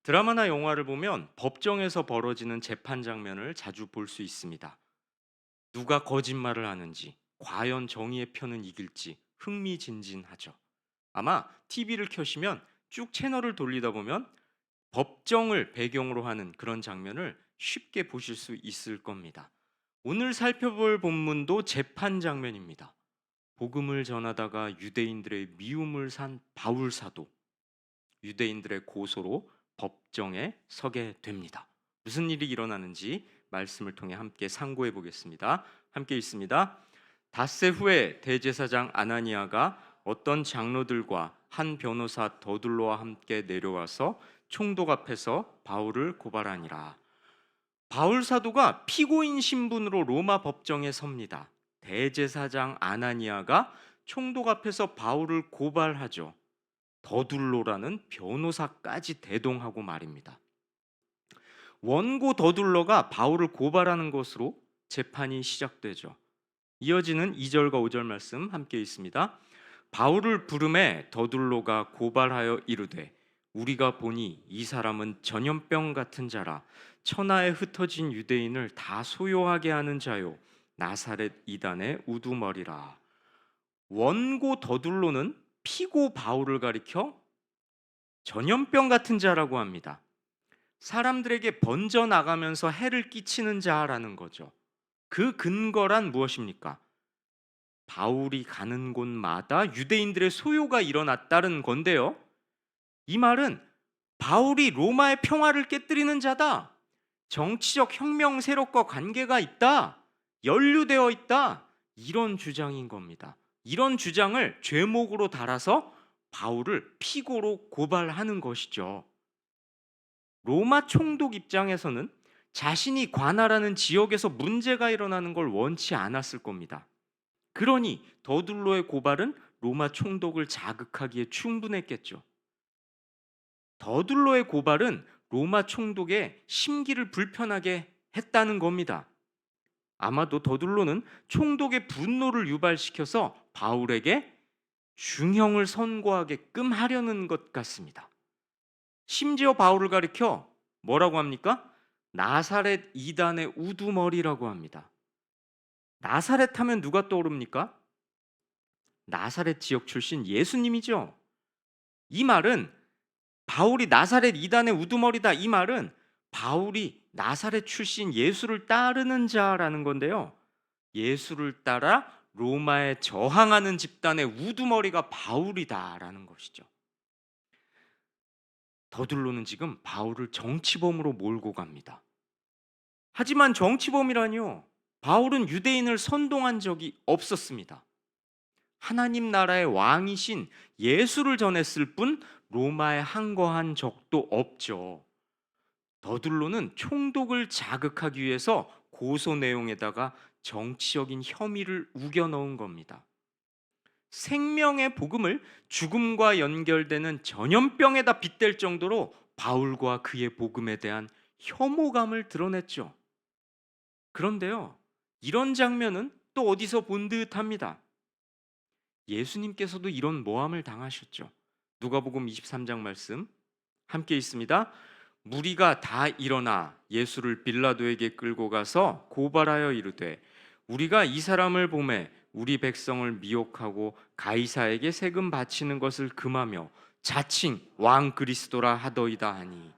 드라마나 영화를 보면 법정에서 벌어지는 재판 장면을 자주 볼 수 있습니다. 누가 거짓말을 하는지, 과연 정의의 편은 이길지 흥미진진하죠. 아마 TV를 켜시면 쭉 채널을 돌리다 보면 법정을 배경으로 하는 그런 장면을 쉽게 보실 수 있을 겁니다. 오늘 살펴볼 본문도 재판 장면입니다. 복음을 전하다가 유대인들의 미움을 산 바울 사도, 유대인들의 고소로 법정에 서게 됩니다. 무슨 일이 일어나는지 말씀을 통해 함께 상고해 보겠습니다. 함께 있습니다. 닷새 후에 대제사장 아나니아가 어떤 장로들과 한 변호사 더둘로와 함께 내려와서 총독 앞에서 바울을 고발하니라. 바울 사도가 피고인 신분으로 로마 법정에 섭니다. 대제사장 아나니아가 총독 앞에서 바울을 고발하죠. 더둘로라는 변호사까지 대동하고 말입니다. 원고 더둘로가 바울을 고발하는 것으로 재판이 시작되죠. 이어지는 2절과 5절 말씀 함께 있습니다. 바울을 부르매 더둘로가 고발하여 이르되 우리가 보니 이 사람은 전염병 같은 자라 천하에 흩어진 유대인을 다 소요하게 하는 자요 나사렛 이단의 우두머리라. 원고 더둘로는 피고 바울을 가리켜 전염병 같은 자라고 합니다. 사람들에게 번져 나가면서 해를 끼치는 자라는 거죠. 그 근거란 무엇입니까? 바울이 가는 곳마다 유대인들의 소요가 일어났다는 건데요. 이 말은 바울이 로마의 평화를 깨뜨리는 자다. 정치적 혁명 세력과 관계가 있다. 연루되어 있다. 이런 주장인 겁니다. 이런 주장을 죄목으로 달아서 바울을 피고로 고발하는 것이죠. 로마 총독 입장에서는 자신이 관할하는 지역에서 문제가 일어나는 걸 원치 않았을 겁니다. 그러니 더둘로의 고발은 로마 총독을 자극하기에 충분했겠죠. 더둘로의 고발은 로마 총독의 심기를 불편하게 했다는 겁니다. 아마도 더둘로는 총독의 분노를 유발시켜서 바울에게 중형을 선고하게끔 하려는 것 같습니다. 심지어 바울을 가리켜 뭐라고 합니까? 나사렛 이단의 우두머리라고 합니다. 나사렛 하면 누가 떠오릅니까? 나사렛 지역 출신 예수님이죠. 이 말은 바울이 나사렛 이단의 우두머리다. 이 말은 바울이 나사렛 출신 예수를 따르는 자라는 건데요. 예수를 따라 로마에 저항하는 집단의 우두머리가 바울이다라는 것이죠. 더둘로는 지금 바울을 정치범으로 몰고 갑니다. 하지만 정치범이라니요. 바울은 유대인을 선동한 적이 없었습니다. 하나님 나라의 왕이신 예수를 전했을 뿐 로마에 항거한 적도 없죠. 더둘로는 총독을 자극하기 위해서 고소 내용에다가 정치적인 혐의를 우겨 넣은 겁니다. 생명의 복음을 죽음과 연결되는 전염병에다 빗댈 정도로 바울과 그의 복음에 대한 혐오감을 드러냈죠. 그런데요, 이런 장면은 또 어디서 본 듯합니다. 예수님께서도 이런 모함을 당하셨죠. 누가복음 23장 말씀 함께 있습니다. 무리가 다 일어나 예수를 빌라도에게 끌고 가서 고발하여 이르되 우리가 이 사람을 보매 우리 백성을 미혹하고 가이사에게 세금 바치는 것을 금하며 자칭 왕 그리스도라 하더이다 하니.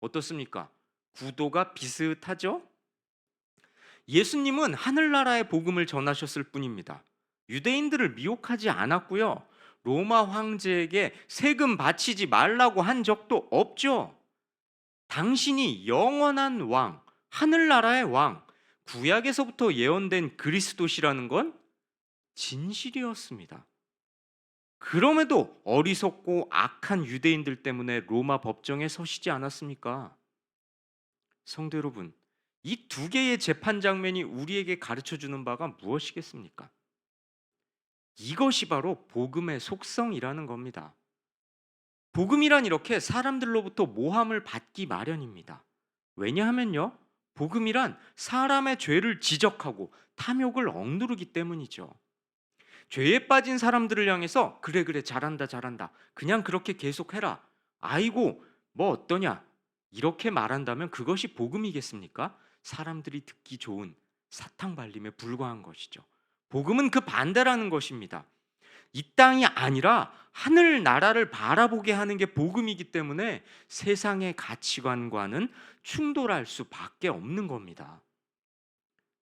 어떻습니까? 구도가 비슷하죠? 예수님은 하늘나라의 복음을 전하셨을 뿐입니다. 유대인들을 미혹하지 않았고요. 로마 황제에게 세금 바치지 말라고 한 적도 없죠. 당신이 영원한 왕, 하늘나라의 왕, 구약에서부터 예언된 그리스도시라는 건 진실이었습니다. 그럼에도 어리석고 악한 유대인들 때문에 로마 법정에 서시지 않았습니까? 성도 여러분, 이 두 개의 재판 장면이 우리에게 가르쳐 주는 바가 무엇이겠습니까? 이것이 바로 복음의 속성이라는 겁니다. 복음이란 이렇게 사람들로부터 모함을 받기 마련입니다. 왜냐하면요, 복음이란 사람의 죄를 지적하고 탐욕을 억누르기 때문이죠. 죄에 빠진 사람들을 향해서 그래 잘한다 그냥 그렇게 계속해라. 아이고 뭐 어떠냐. 이렇게 말한다면 그것이 복음이겠습니까? 사람들이 듣기 좋은 사탕 발림에 불과한 것이죠. 복음은 그 반대라는 것입니다. 이 땅이 아니라 하늘 나라를 바라보게 하는 게 복음이기 때문에 세상의 가치관과는 충돌할 수밖에 없는 겁니다.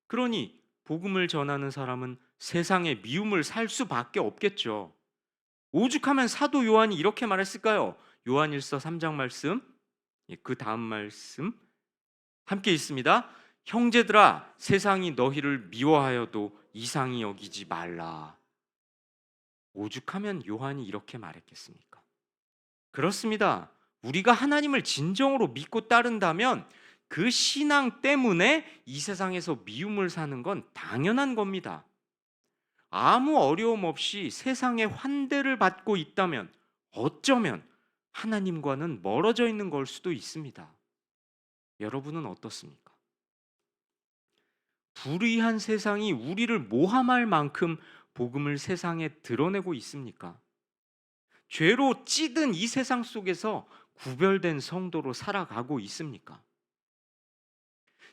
그러니 복음을 전하는 사람은 세상의 미움을 살 수밖에 없겠죠. 오죽하면 사도 요한이 이렇게 말했을까요? 요한일서 3장 말씀, 그 다음 말씀 함께 있습니다. 형제들아, 세상이 너희를 미워하여도 이상히 여기지 말라. 오죽하면 요한이 이렇게 말했겠습니까? 그렇습니다. 우리가 하나님을 진정으로 믿고 따른다면 그 신앙 때문에 이 세상에서 미움을 사는 건 당연한 겁니다. 아무 어려움 없이 세상의 환대를 받고 있다면 어쩌면 하나님과는 멀어져 있는 걸 수도 있습니다. 여러분은 어떻습니까? 불의한 세상이 우리를 모함할 만큼 복음을 세상에 드러내고 있습니까? 죄로 찌든 이 세상 속에서 구별된 성도로 살아가고 있습니까?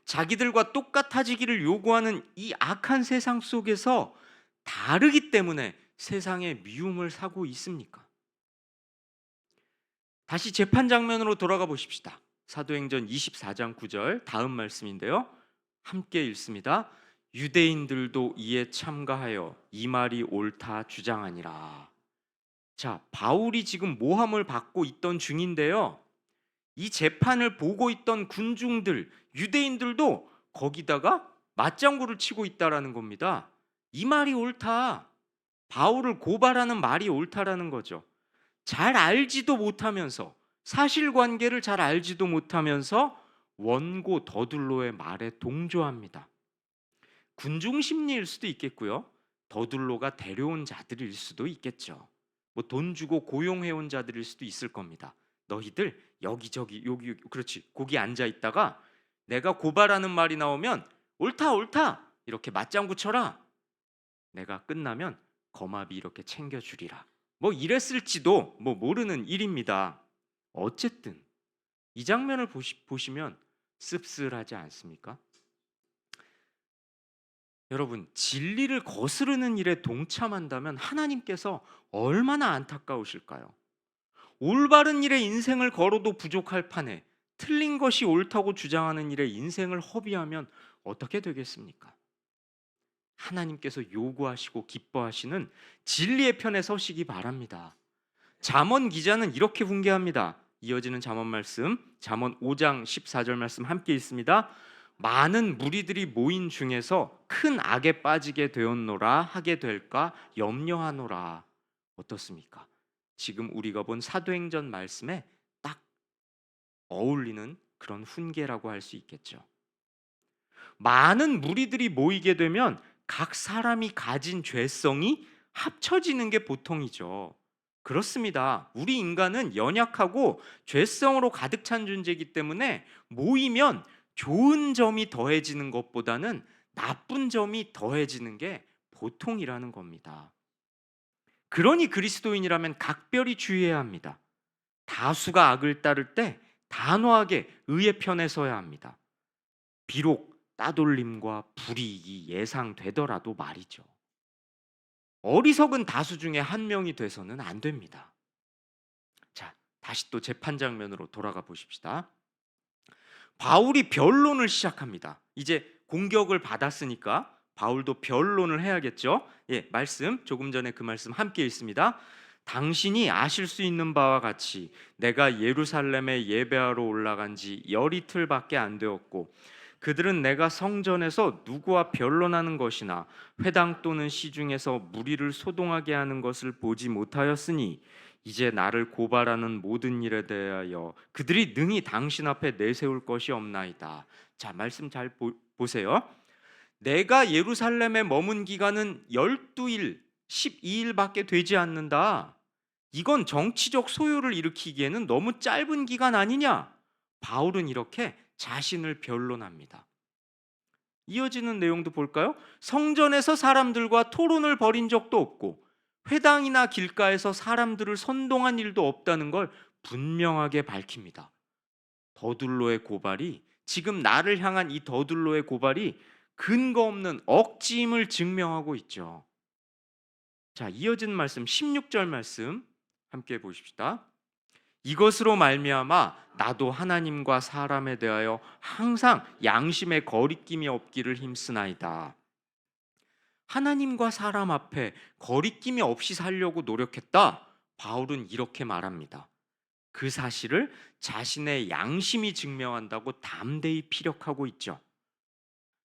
자기들과 똑같아지기를 요구하는 이 악한 세상 속에서 다르기 때문에 세상에 미움을 사고 있습니까? 다시 재판 장면으로 돌아가 보십시다. 사도행전 24장 9절 다음 말씀인데요. 함께 읽습니다. 유대인들도 이에 참가하여 이 말이 옳다 주장하니라. 자, 바울이 지금 모함을 받고 있던 중인데요. 이 재판을 보고 있던 군중들, 유대인들도 거기다가 맞장구를 치고 있다라는 겁니다. 이 말이 옳다. 바울을 고발하는 말이 옳다라는 거죠. 잘 알지도 못하면서, 사실관계를 잘 알지도 못하면서 원고 더둘로의 말에 동조합니다. 군중 심리일 수도 있겠고요. 더둘로가 데려온 자들일 수도 있겠죠. 뭐 돈 주고 고용해온 자들일 수도 있을 겁니다. 너희들 여기저기 여기 그렇지 거기 앉아 있다가 내가 고발하는 말이 나오면 옳다 옳다 이렇게 맞장구 쳐라. 내가 끝나면 거마비 이렇게 챙겨주리라. 뭐 이랬을지도 뭐 모르는 일입니다. 어쨌든 이 장면을 보시면 씁쓸하지 않습니까? 여러분, 진리를 거스르는 일에 동참한다면 하나님께서 얼마나 안타까우실까요? 올바른 일에 인생을 걸어도 부족할 판에 틀린 것이 옳다고 주장하는 일에 인생을 허비하면 어떻게 되겠습니까? 하나님께서 요구하시고 기뻐하시는 진리의 편에 서시기 바랍니다. 잠언 기자는 이렇게 훈계합니다. 이어지는 잠언 말씀, 잠언 5장 14절 말씀 함께 있습니다. 많은 무리들이 모인 중에서 큰 악에 빠지게 되었노라 하게 될까 염려하노라. 어떻습니까? 지금 우리가 본 사도행전 말씀에 딱 어울리는 그런 훈계라고 할 수 있겠죠. 많은 무리들이 모이게 되면 각 사람이 가진 죄성이 합쳐지는 게 보통이죠. 그렇습니다. 우리 인간은 연약하고 죄성으로 가득 찬 존재이기 때문에 모이면 좋은 점이 더해지는 것보다는 나쁜 점이 더해지는 게 보통이라는 겁니다. 그러니 그리스도인이라면 각별히 주의해야 합니다. 다수가 악을 따를 때 단호하게 의의 편에 서야 합니다. 비록 따돌림과 불이익이 예상되더라도 말이죠. 어리석은 다수 중에 한 명이 돼서는 안 됩니다. 자, 다시 또 재판 장면으로 돌아가 보십시다. 바울이 변론을 시작합니다. 이제 공격을 받았으니까 바울도 변론을 해야겠죠. 예, 말씀 조금 전에 그 말씀 함께 읽습니다. 당신이 아실 수 있는 바와 같이 내가 예루살렘에 예배하러 올라간 지 열이틀밖에 안 되었고 그들은 내가 성전에서 누구와 변론하는 것이나 회당 또는 시중에서 무리를 소동하게 하는 것을 보지 못하였으니 이제 나를 고발하는 모든 일에 대하여 그들이 능히 당신 앞에 내세울 것이 없나이다. 자, 말씀 잘 보세요. 내가 예루살렘에 머문 기간은 12일, 12일밖에 되지 않는다. 이건 정치적 소요를 일으키기에는 너무 짧은 기간 아니냐? 바울은 이렇게 자신을 변론합니다. 이어지는 내용도 볼까요? 성전에서 사람들과 토론을 벌인 적도 없고 회당이나 길가에서 사람들을 선동한 일도 없다는 걸 분명하게 밝힙니다. 더둘로의 고발이 지금 나를 향한 이 더둘로의 고발이 근거 없는 억지임을 증명하고 있죠. 자, 이어진 말씀 16절 말씀 함께 보십시다. 이것으로 말미암아 나도 하나님과 사람에 대하여 항상 양심의 거리낌이 없기를 힘쓰나이다. 하나님과 사람 앞에 거리낌이 없이 살려고 노력했다. 바울은 이렇게 말합니다. 그 사실을 자신의 양심이 증명한다고 담대히 피력하고 있죠.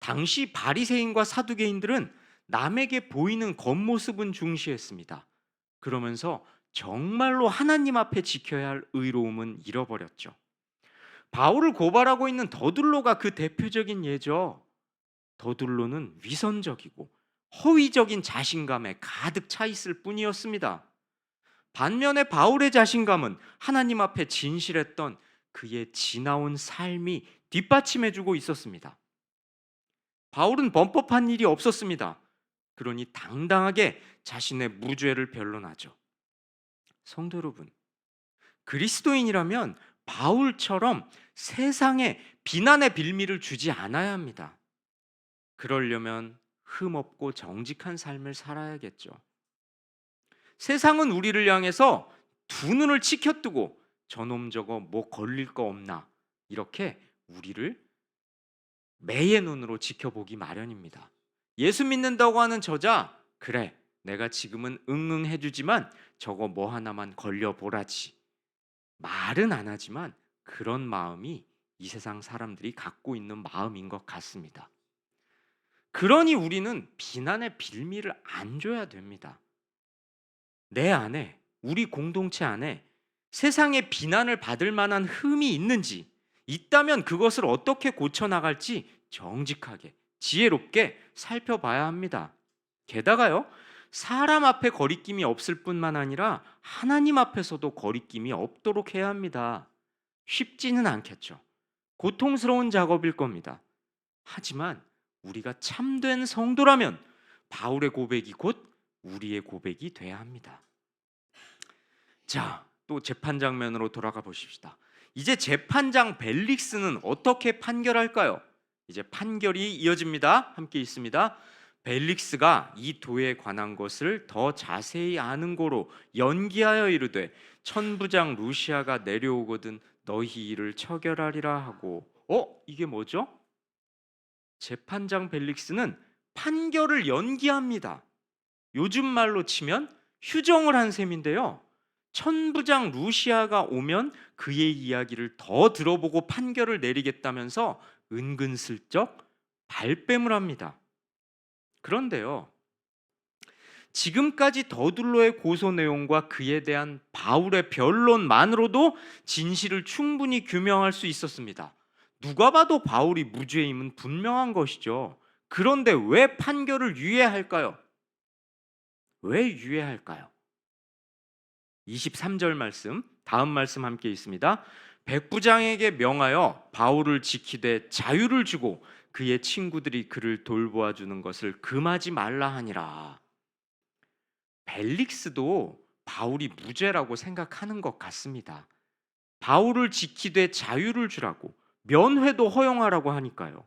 당시 바리새인과 사두개인들은 남에게 보이는 겉모습은 중시했습니다. 그러면서 정말로 하나님 앞에 지켜야 할 의로움은 잃어버렸죠. 바울을 고발하고 있는 더둘로가 그 대표적인 예죠. 더둘로는 위선적이고 허위적인 자신감에 가득 차 있을 뿐이었습니다. 반면에 바울의 자신감은 하나님 앞에 진실했던 그의 지나온 삶이 뒷받침해주고 있었습니다. 바울은 범법한 일이 없었습니다. 그러니 당당하게 자신의 무죄를 변론하죠. 성도 여러분, 그리스도인이라면 바울처럼 세상에 비난의 빌미를 주지 않아야 합니다. 그러려면 흠없고 정직한 삶을 살아야겠죠. 세상은 우리를 향해서 두 눈을 치켜뜨고 저놈 저거 뭐 걸릴 거 없나 이렇게 우리를 매의 눈으로 지켜보기 마련입니다. 예수 믿는다고 하는 저자, 그래 내가 지금은 응응 해주지만 저거 뭐 하나만 걸려보라지. 말은 안 하지만 그런 마음이 이 세상 사람들이 갖고 있는 마음인 것 같습니다. 그러니 우리는 비난의 빌미를 안 줘야 됩니다. 내 안에, 우리 공동체 안에 세상의 비난을 받을 만한 흠이 있는지, 있다면 그것을 어떻게 고쳐나갈지 정직하게, 지혜롭게 살펴봐야 합니다. 게다가요, 사람 앞에 거리낌이 없을 뿐만 아니라 하나님 앞에서도 거리낌이 없도록 해야 합니다. 쉽지는 않겠죠. 고통스러운 작업일 겁니다. 하지만 우리가 참된 성도라면 바울의 고백이 곧 우리의 고백이 돼야 합니다. 자, 또 재판 장면으로 돌아가 보십시다. 이제 재판장 벨릭스는 어떻게 판결할까요? 이제 판결이 이어집니다. 함께 있습니다. 벨릭스가 이 도에 관한 것을 더 자세히 아는 고로 연기하여 이르되 천부장 루시아가 내려오거든 너희 이를 처결하리라 하고. 이게 뭐죠? 재판장 벨릭스는 판결을 연기합니다. 요즘 말로 치면 휴정을 한 셈인데요. 천부장 루시아가 오면 그의 이야기를 더 들어보고 판결을 내리겠다면서 은근슬쩍 발뺌을 합니다. 그런데요, 지금까지 더둘로의 고소 내용과 그에 대한 바울의 변론만으로도 진실을 충분히 규명할 수 있었습니다. 누가 봐도 바울이 무죄임은 분명한 것이죠. 그런데 왜 판결을 유예할까요? 왜 유예할까요? 23절 말씀, 다음 말씀 함께 있습니다. 백부장에게 명하여 바울을 지키되 자유를 주고 그의 친구들이 그를 돌보아 주는 것을 금하지 말라 하니라. 벨릭스도 바울이 무죄라고 생각하는 것 같습니다. 바울을 지키되 자유를 주라고, 면회도 허용하라고 하니까요.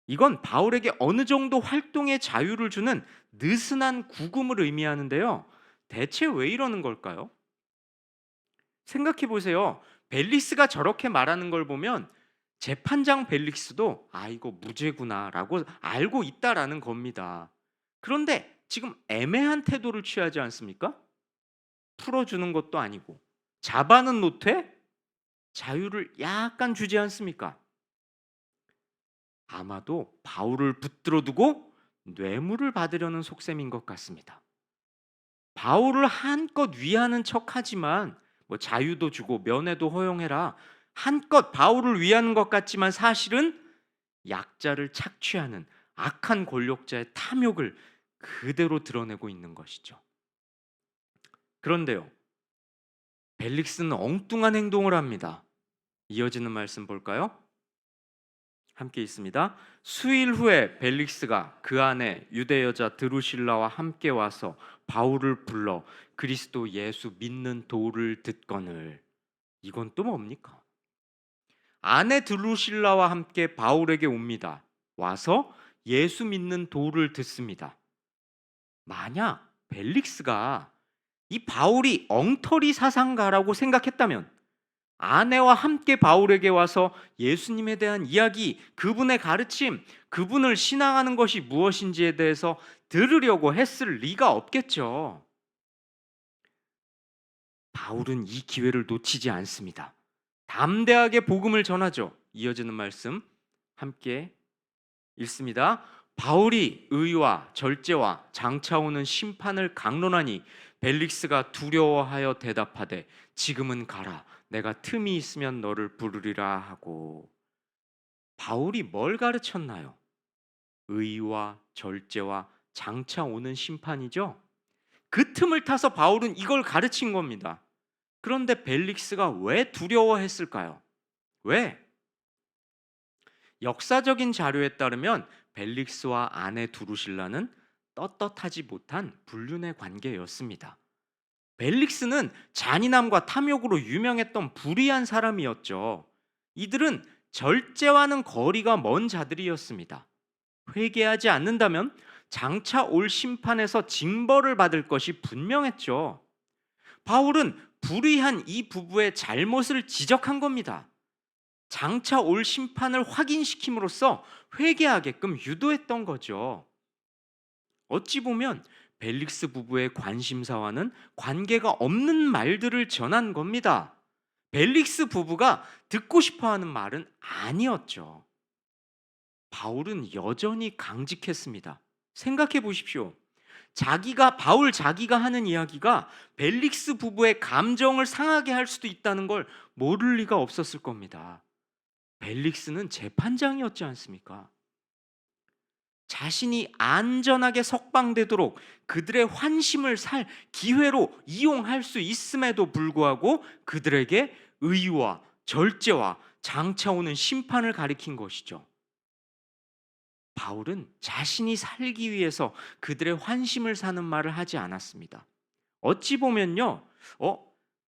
이건 바울에게 어느 정도 활동의 자유를 주는 느슨한 구금을 의미하는데요. 대체 왜 이러는 걸까요? 생각해 보세요. 벨릭스가 저렇게 말하는 걸 보면 재판장 벨릭스도 이거 무죄구나라고 알고 있다라는 겁니다. 그런데 지금 애매한 태도를 취하지 않습니까? 풀어주는 것도 아니고 잡아는 놓되 자유를 약간 주지 않습니까? 아마도 바울을 붙들어 두고 뇌물을 받으려는 속셈인 것 같습니다. 바울을 한껏 위하는 척하지만 자유도 주고 면회도 허용해라, 한껏 바울을 위하는 것 같지만 사실은 약자를 착취하는 악한 권력자의 탐욕을 그대로 드러내고 있는 것이죠. 그런데요, 벨릭스는 엉뚱한 행동을 합니다. 이어지는 말씀 볼까요? 함께 있습니다. 수일 후에 벨릭스가 그 안에 유대 여자 드루실라와 함께 와서 바울을 불러 그리스도 예수 믿는 도를 듣거늘. 이건 또 뭡니까? 아내 드루실라와 함께 바울에게 옵니다. 와서 예수 믿는 도를 듣습니다. 만약 벨릭스가 이 바울이 엉터리 사상가라고 생각했다면 아내와 함께 바울에게 와서 예수님에 대한 이야기, 그분의 가르침, 그분을 신앙하는 것이 무엇인지에 대해서 들으려고 했을 리가 없겠죠. 바울은 이 기회를 놓치지 않습니다. 담대하게 복음을 전하죠. 이어지는 말씀 함께 읽습니다. 바울이 의와 절제와 장차 오는 심판을 강론하니 벨릭스가 두려워하여 대답하되 지금은 가라. 내가 틈이 있으면 너를 부르리라 하고. 바울이 뭘 가르쳤나요? 의와 절제와 장차 오는 심판이죠. 그 틈을 타서 바울은 이걸 가르친 겁니다. 그런데 벨릭스가 왜 두려워했을까요? 왜? 역사적인 자료에 따르면 벨릭스와 아내 두루실라는 떳떳하지 못한 불륜의 관계였습니다. 벨릭스는 잔인함과 탐욕으로 유명했던 불의한 사람이었죠. 이들은 절제와는 거리가 먼 자들이었습니다. 회개하지 않는다면 장차 올 심판에서 징벌을 받을 것이 분명했죠. 바울은 불의한 이 부부의 잘못을 지적한 겁니다. 장차 올 심판을 확인시킴으로써 회개하게끔 유도했던 거죠. 어찌 보면 벨릭스 부부의 관심사와는 관계가 없는 말들을 전한 겁니다. 벨릭스 부부가 듣고 싶어 하는 말은 아니었죠. 바울은 여전히 강직했습니다. 생각해 보십시오. 바울 자기가 하는 이야기가 벨릭스 부부의 감정을 상하게 할 수도 있다는 걸 모를 리가 없었을 겁니다. 벨릭스는 재판장이었지 않습니까? 자신이 안전하게 석방되도록 그들의 환심을 살 기회로 이용할 수 있음에도 불구하고 그들에게 의와 절제와 장차 오는 심판을 가리킨 것이죠. 바울은 자신이 살기 위해서 그들의 환심을 사는 말을 하지 않았습니다. 어찌 보면요,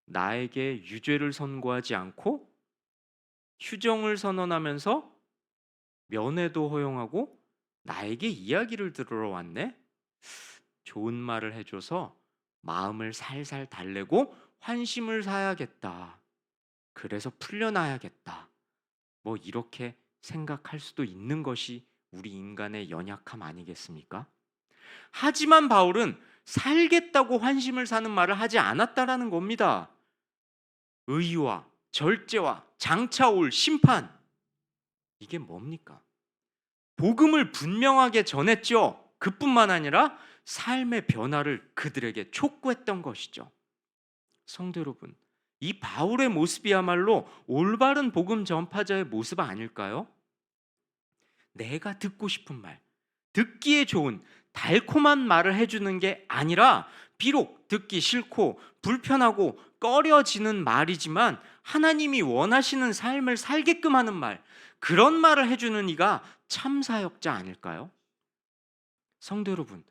나에게 유죄를 선고하지 않고 휴정을 선언하면서 면회도 허용하고 나에게 이야기를 들으러 왔네? 좋은 말을 해줘서 마음을 살살 달래고 환심을 사야겠다. 그래서 풀려나야겠다. 뭐 이렇게 생각할 수도 있는 것이 우리 인간의 연약함 아니겠습니까? 하지만 바울은 살겠다고 환심을 사는 말을 하지 않았다라는 겁니다. 의와 절제와 장차 올 심판, 이게 뭡니까? 복음을 분명하게 전했죠. 그뿐만 아니라 삶의 변화를 그들에게 촉구했던 것이죠. 성도 여러분, 이 바울의 모습이야말로 올바른 복음 전파자의 모습 아닐까요? 내가 듣고 싶은 말, 듣기에 좋은 달콤한 말을 해주는 게 아니라 비록 듣기 싫고 불편하고 꺼려지는 말이지만 하나님이 원하시는 삶을 살게끔 하는 말, 그런 말을 해주는 이가 참사역자 아닐까요? 성도 여러분,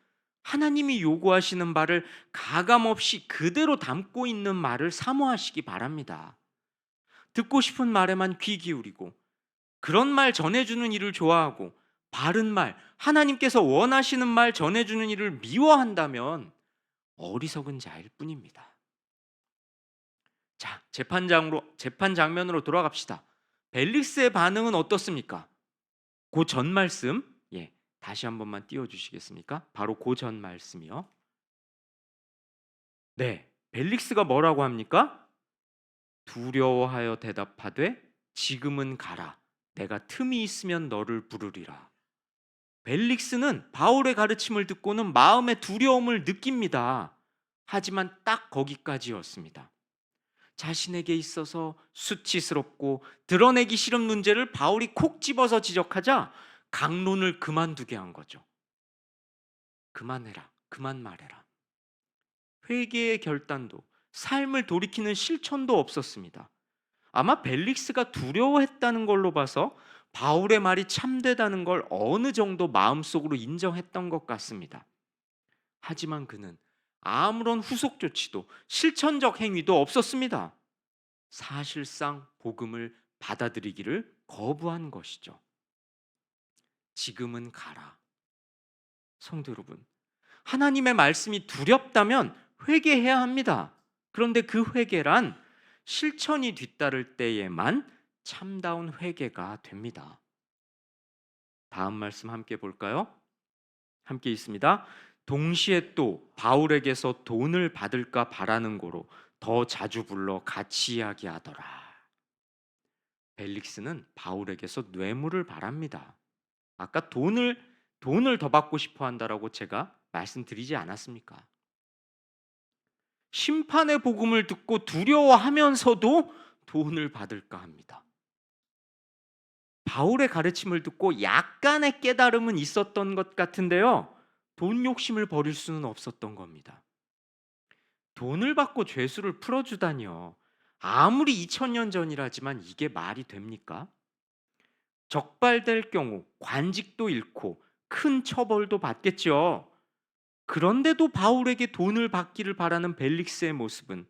하나님이 요구하시는 말을 가감없이 그대로 담고 있는 말을 사모하시기 바랍니다. 듣고 싶은 말에만 귀 기울이고 그런 말 전해주는 일을 좋아하고 바른 말, 하나님께서 원하시는 말 전해주는 일을 미워한다면 어리석은 자일 뿐입니다. 자, 재판 장면으로 돌아갑시다. 벨릭스의 반응은 어떻습니까? 그 전 말씀, 다시 한 번만 띄워주시겠습니까? 바로 그 전 말씀이요. 네, 벨릭스가 뭐라고 합니까? 두려워하여 대답하되 지금은 가라. 내가 틈이 있으면 너를 부르리라. 벨릭스는 바울의 가르침을 듣고는 마음의 두려움을 느낍니다. 하지만 딱 거기까지였습니다. 자신에게 있어서 수치스럽고 드러내기 싫은 문제를 바울이 콕 집어서 지적하자 강론을 그만두게 한 거죠. 그만해라, 그만 말해라. 회개의 결단도, 삶을 돌이키는 실천도 없었습니다. 아마 벨릭스가 두려워했다는 걸로 봐서 바울의 말이 참되다는 걸 어느 정도 마음속으로 인정했던 것 같습니다. 하지만 그는 아무런 후속 조치도 실천적 행위도 없었습니다. 사실상 복음을 받아들이기를 거부한 것이죠. 지금은 가라. 성도 여러분, 하나님의 말씀이 두렵다면 회개해야 합니다. 그런데 그 회개란 실천이 뒤따를 때에만 참다운 회개가 됩니다. 다음 말씀 함께 볼까요? 함께 있습니다. 동시에 또 바울에게서 돈을 받을까 바라는 고로 더 자주 불러 같이 이야기하더라. 벨릭스는 바울에게서 뇌물을 바랍니다. 아까 돈을 더 받고 싶어 한다라고 제가 말씀드리지 않았습니까? 심판의 복음을 듣고 두려워하면서도 돈을 받을까 합니다. 바울의 가르침을 듣고 약간의 깨달음은 있었던 것 같은데요, 돈 욕심을 버릴 수는 없었던 겁니다. 돈을 받고 죄수를 풀어주다니요. 아무리 2000년 전이라지만 이게 말이 됩니까? 적발될 경우 관직도 잃고 큰 처벌도 받겠죠. 그런데도 바울에게 돈을 받기를 바라는 벨릭스의 모습은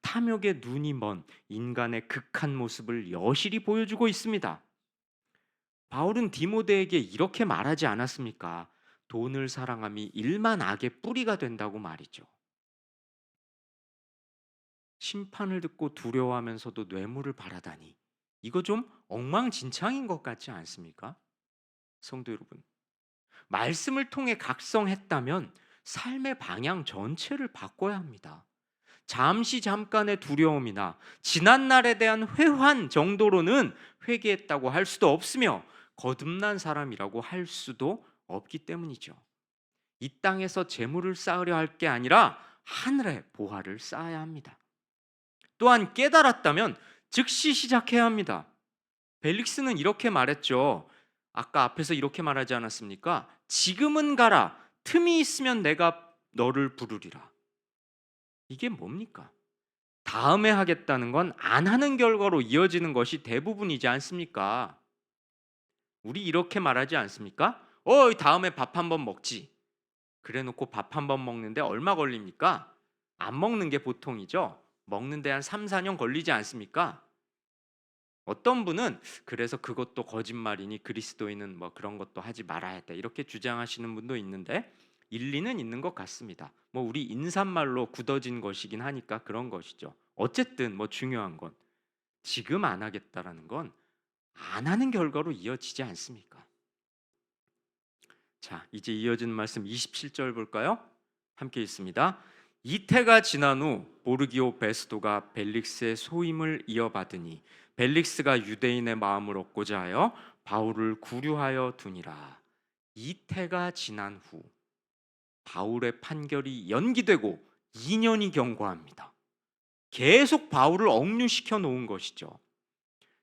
탐욕에 눈이 먼 인간의 극한 모습을 여실히 보여주고 있습니다. 바울은 디모데에게 이렇게 말하지 않았습니까? 돈을 사랑함이 일만 악의 뿌리가 된다고 말이죠. 심판을 듣고 두려워하면서도 뇌물을 바라다니, 이거 좀 엉망진창인 것 같지 않습니까? 성도 여러분, 말씀을 통해 각성했다면 삶의 방향 전체를 바꿔야 합니다. 잠깐의 두려움이나 지난날에 대한 회환 정도로는 회개했다고 할 수도 없으며 거듭난 사람이라고 할 수도 없기 때문이죠. 이 땅에서 재물을 쌓으려 할 게 아니라 하늘의 보화를 쌓아야 합니다. 또한 깨달았다면 즉시 시작해야 합니다. 벨릭스는 이렇게 말했죠. 아까 앞에서 이렇게 말하지 않았습니까? 지금은 가라. 틈이 있으면 내가 너를 부르리라. 이게 뭡니까? 다음에 하겠다는 건 안 하는 결과로 이어지는 것이 대부분이지 않습니까? 우리 이렇게 말하지 않습니까? 다음에 밥 한번 먹지. 그래 놓고 밥 한번 먹는데 얼마 걸립니까? 안 먹는 게 보통이죠. 먹는데 한 3, 4년 걸리지 않습니까? 어떤 분은 그래서 그것도 거짓말이니 그리스도인은 뭐 그런 것도 하지 말아야 돼, 이렇게 주장하시는 분도 있는데 일리는 있는 것 같습니다. 뭐 우리 인사말로 굳어진 것이긴 하니까 그런 것이죠. 어쨌든 뭐 중요한 건 지금 안 하겠다라는 건 안 하는 결과로 이어지지 않습니까? 자, 이제 이어지는 말씀 27절 볼까요? 함께 있습니다. 이태가 지난 후 보르기오 베스도가 벨릭스의 소임을 이어받으니 벨릭스가 유대인의 마음을 얻고자 하여 바울을 구류하여 두니라. 이태가 지난 후 바울의 판결이 연기되고 2년이 경과합니다. 계속 바울을 억류시켜 놓은 것이죠.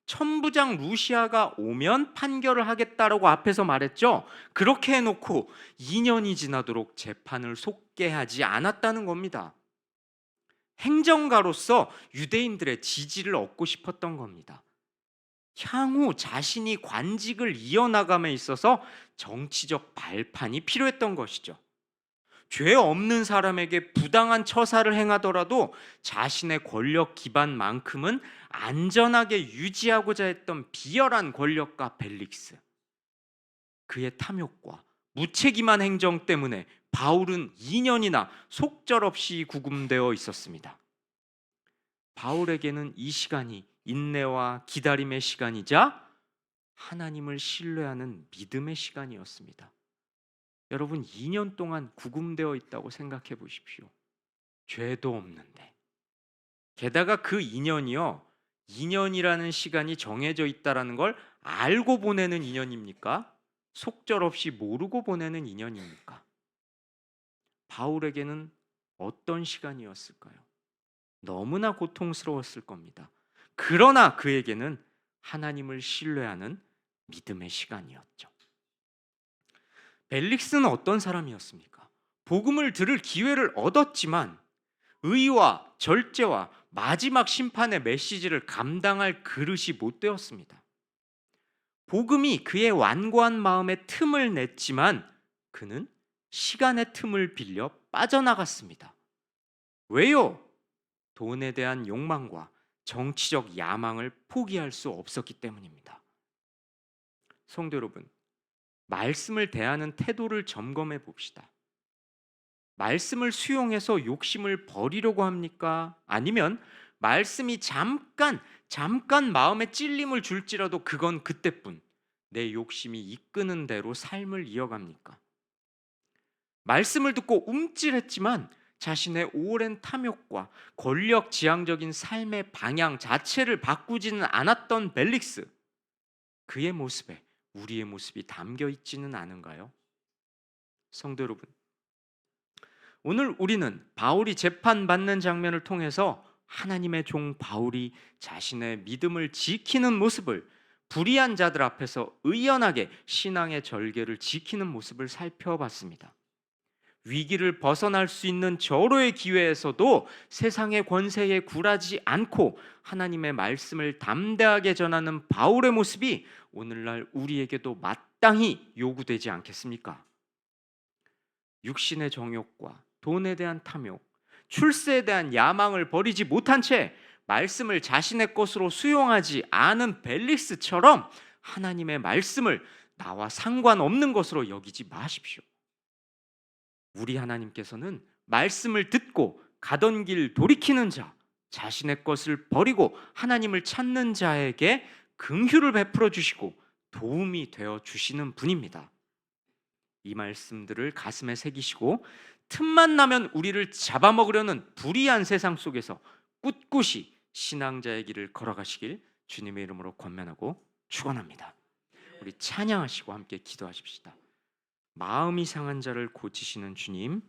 천부장 루시아가 오면 판결을 하겠다라고 앞에서 말했죠. 그렇게 해놓고 2년이 지나도록 재판을 속개하지 않았다는 겁니다. 행정가로서 유대인들의 지지를 얻고 싶었던 겁니다. 향후 자신이 관직을 이어나감에 있어서 정치적 발판이 필요했던 것이죠. 죄 없는 사람에게 부당한 처사를 행하더라도 자신의 권력 기반만큼은 안전하게 유지하고자 했던 비열한 권력가 벨릭스. 그의 탐욕과 무책임한 행정 때문에 바울은 2년이나 속절없이 구금되어 있었습니다. 바울에게는 이 시간이 인내와 기다림의 시간이자 하나님을 신뢰하는 믿음의 시간이었습니다. 여러분, 2년 동안 구금되어 있다고 생각해 보십시오. 죄도 없는데. 게다가 그 2년이요, 2년이라는 시간이 정해져 있다는 걸 알고 보내는 2년입니까? 속절없이 모르고 보내는 2년입니까? 바울에게는 어떤 시간이었을까요? 너무나 고통스러웠을 겁니다. 그러나 그에게는 하나님을 신뢰하는 믿음의 시간이었죠. 벨릭스는 어떤 사람이었습니까? 복음을 들을 기회를 얻었지만 의와 절제와 마지막 심판의 메시지를 감당할 그릇이 못 되었습니다. 복음이 그의 완고한 마음에 틈을 냈지만 그는 시간의 틈을 빌려 빠져나갔습니다. 왜요? 돈에 대한 욕망과 정치적 야망을 포기할 수 없었기 때문입니다. 성도 여러분, 말씀을 대하는 태도를 점검해 봅시다. 말씀을 수용해서 욕심을 버리려고 합니까? 아니면 말씀이 잠깐 마음에 찔림을 줄지라도 그건 그때뿐, 내 욕심이 이끄는 대로 삶을 이어갑니까? 말씀을 듣고 움찔했지만 자신의 오랜 탐욕과 권력 지향적인 삶의 방향 자체를 바꾸지는 않았던 벨릭스, 그의 모습에 우리의 모습이 담겨 있지는 않은가요? 성도 여러분, 오늘 우리는 바울이 재판받는 장면을 통해서 하나님의 종 바울이 자신의 믿음을 지키는 모습을, 불의한 자들 앞에서 의연하게 신앙의 절개를 지키는 모습을 살펴봤습니다. 위기를 벗어날 수 있는 절호의 기회에서도 세상의 권세에 굴하지 않고 하나님의 말씀을 담대하게 전하는 바울의 모습이 오늘날 우리에게도 마땅히 요구되지 않겠습니까? 육신의 정욕과 돈에 대한 탐욕, 출세에 대한 야망을 버리지 못한 채 말씀을 자신의 것으로 수용하지 않은 벨릭스처럼 하나님의 말씀을 나와 상관없는 것으로 여기지 마십시오. 우리 하나님께서는 말씀을 듣고 가던 길 돌이키는 자, 자신의 것을 버리고 하나님을 찾는 자에게 긍휼을 베풀어 주시고 도움이 되어 주시는 분입니다. 이 말씀들을 가슴에 새기시고 틈만 나면 우리를 잡아먹으려는 불의한 세상 속에서 꿋꿋이 신앙자의 길을 걸어가시길 주님의 이름으로 권면하고 축원합니다. 우리 찬양하시고 함께 기도하십시다. 마음이 상한 자를 고치시는 주님,